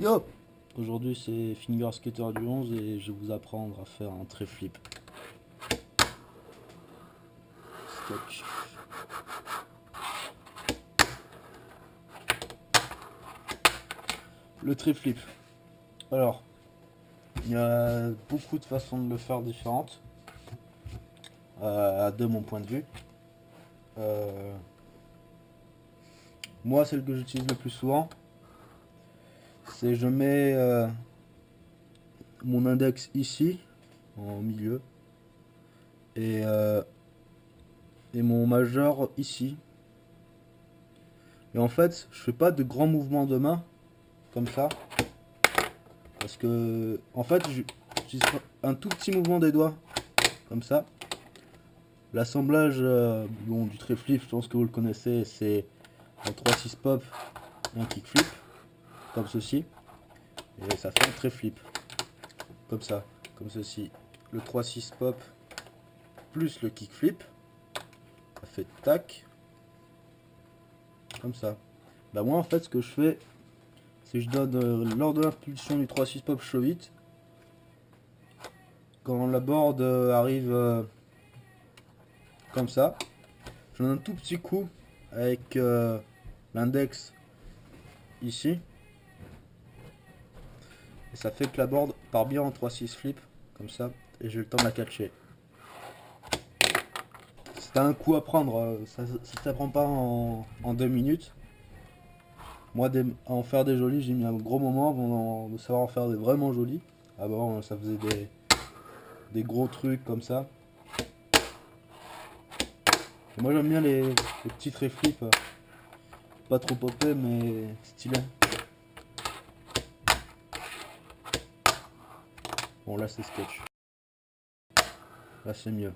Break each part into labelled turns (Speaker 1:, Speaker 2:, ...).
Speaker 1: Yo! Aujourd'hui c'est Finger Skater du 11 et je vais vous apprendre à faire un trait flip. Sketch. Le trait flip. Alors, il y a beaucoup de façons de le faire différentes, de mon point de vue. Moi, celle que j'utilise le plus souvent, c'est je mets mon index ici, en milieu, et mon majeur ici. Et en fait, je fais pas de grands mouvements de main, comme ça, parce que, en fait, j'utilise un tout petit mouvement des doigts, comme ça. L'assemblage du trait flip, je pense que vous le connaissez, c'est un 3-6 pop et un kick flip, comme ceci. Et ça fait un trait flip, comme ça, comme ceci. Le 3-6 pop plus le kick flip, ça fait tac, comme ça. Bah moi en fait ce que je fais, c'est que je donne lors de l'impulsion du 3-6 pop, je fais vite. Quand la board arrive comme ça, je donne un tout petit coup avec l'index ici. Et ça fait que la board part bien en 3-6 flip, comme ça, et j'ai le temps de la catcher. C'est un coup à prendre, ça s'apprend pas en 2 minutes. Moi, à en faire des jolis, j'ai mis un gros moment avant de savoir en faire des vraiment jolis. Avant, ça faisait des gros trucs comme ça. Et moi, j'aime bien les petits traits flip, pas trop popés, mais stylés. Bon, là, c'est sketch. Là, c'est mieux.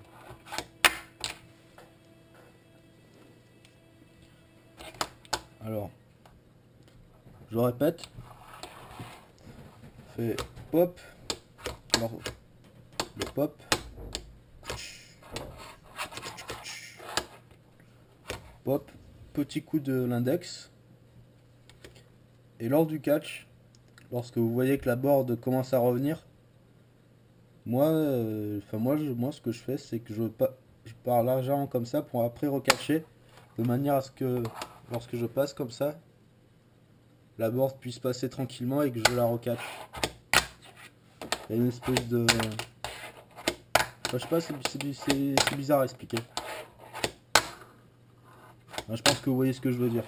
Speaker 1: Alors, je répète. Fait pop. Alors, le pop. Pop. Petit coup de l'index. Et lors du catch, lorsque vous voyez que la board commence à revenir, moi, moi ce que je fais, c'est que je pars largement comme ça pour après recatcher, de manière à ce que lorsque je passe comme ça, la board puisse passer tranquillement et que je la recatche. Il y a une espèce de... Enfin, je sais pas, c'est bizarre à expliquer. Enfin, je pense que vous voyez ce que je veux dire.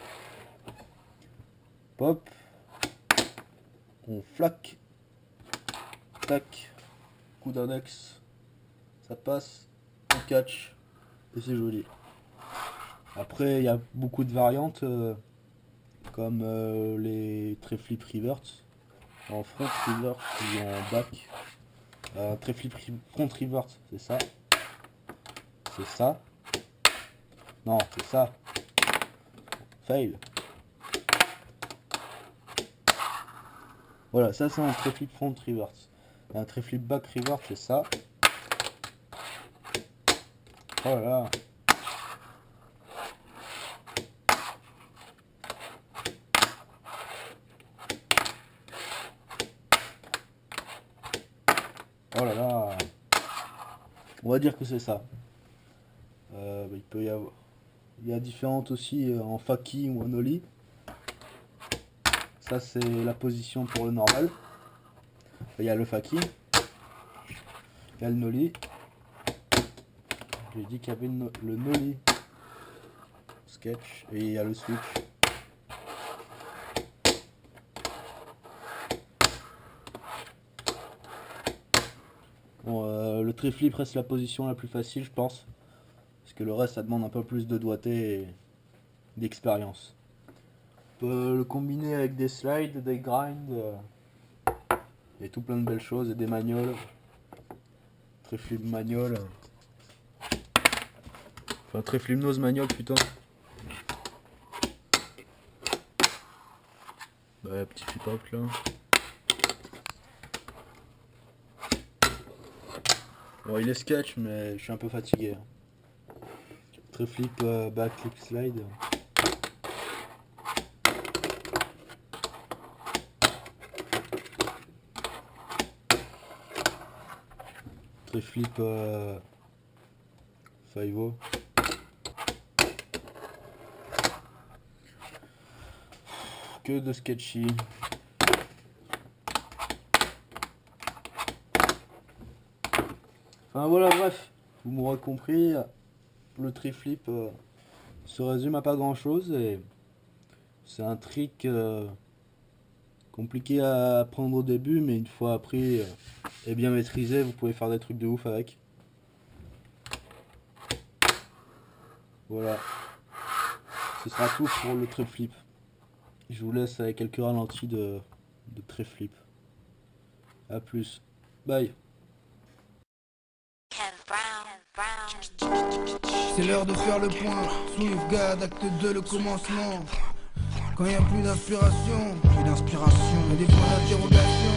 Speaker 1: Pop. On flaque. Tac. Coup d'index. Ça passe. On catch. Et c'est joli. Après, il y a beaucoup de variantes. Comme les traits flip revert. En front revert ou en back. Trait flip front revert, c'est ça. C'est ça. Non, c'est ça. Fail. Voilà, ça c'est un trait flip front revert. Un trait flip back revert, c'est ça. Oh là là. Oh là là. On va dire que c'est ça. Il peut y avoir... Il y a différentes aussi en faki ou en ollie. Ça c'est la position pour le normal. Il y a le faki. Il y a le nollie. J'ai dit qu'il y avait le nollie sketch et il y a le switch. Bon, le trait flip reste la position la plus facile, je pense. Parce que le reste, ça demande un peu plus de doigté et d'expérience. On peut le combiner avec des slides, des grinds, et tout plein de belles choses, et des magnoles. Trait flip magnole. Enfin, trait flip nose magnole plutôt. Bah, petit flip hop là. Bon, il est sketch, mais je suis un peu fatigué. Trait flip back flip slide. Très flip 5-0. Que de sketchy. Enfin voilà, bref, vous m'aurez compris, le triflip se résume à pas grand chose et c'est un trick compliqué à apprendre au début, mais une fois appris et bien maîtrisé, vous pouvez faire des trucs de ouf avec. Voilà, ce sera tout pour le triflip. Je vous laisse avec quelques ralentis de triflip. A plus, bye.
Speaker 2: C'est l'heure de faire le point. Sauvegarde, acte 2, le commencement. Quand il n'y a plus d'inspiration, des points d'interrogation.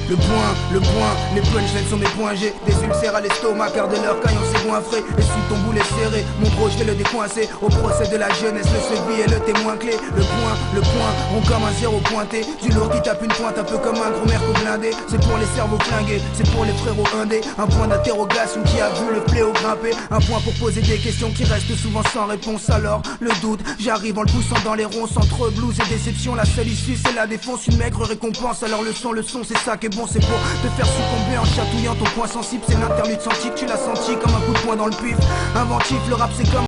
Speaker 2: Le point, les punchlines sont mes points G. Des ulcères à l'estomac car de leur caillon c'est goinfré. Et sous ton boulet serré, mon gros je vais le décoincer. Au procès de la jeunesse, le suivi est le témoin clé. Le point, rond comme un zéro pointé. Du lourd qui tape une pointe un peu comme un gros merco blindé. C'est pour les cerveaux flingués, c'est pour les frérots indés. Un point d'interrogation qui a vu le fléau grimper. Un point pour poser des questions qui restent souvent sans réponse. Alors le doute, j'arrive en le poussant dans les ronces. Entre blues et déception, la seule issue c'est la défonce. Une maigre récompense, alors le son c'est ça qui est bon. C'est pour te faire succomber en chatouillant ton point sensible. C'est l'interlude senti que tu l'as senti comme un coup de poing dans le pif. Inventif, le rap c'est comme